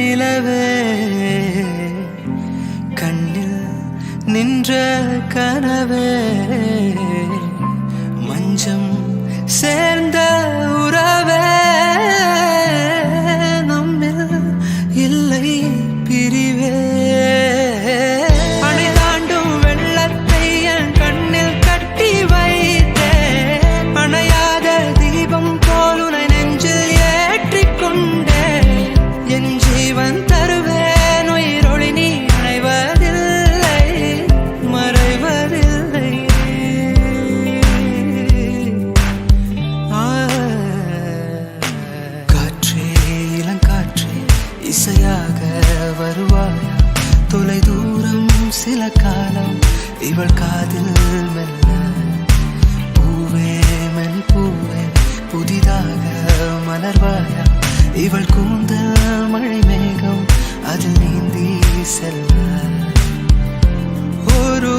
நிலவே கண்ணில் நின்ற கனவே மஞ்சம் சேர்ந்த உறவே நம்மில் இல்லை பிரிவே அணை தாண்டும் வெள்ளத்தை என் கண்ணில் கட்டி வைத்தே அணையாத தீபம் போல் உனை நெஞ்சில் ஏற்றிக்கொண்டே என் ஜீவன் தருவேன் உயிரொளி நீ அணைவதில்லை மறைவதில்லை காற்றே இளங்காற்றே இசையாக வருவாயா தொலை தூரம் சில காலம் இவள் காதில் மெல்ல பூவே மென் பூவே புதிதாக மலர்வாயா இவள் கூந்தல் மழை மேகம் அதில் நீந்தி செல்ல ஒரு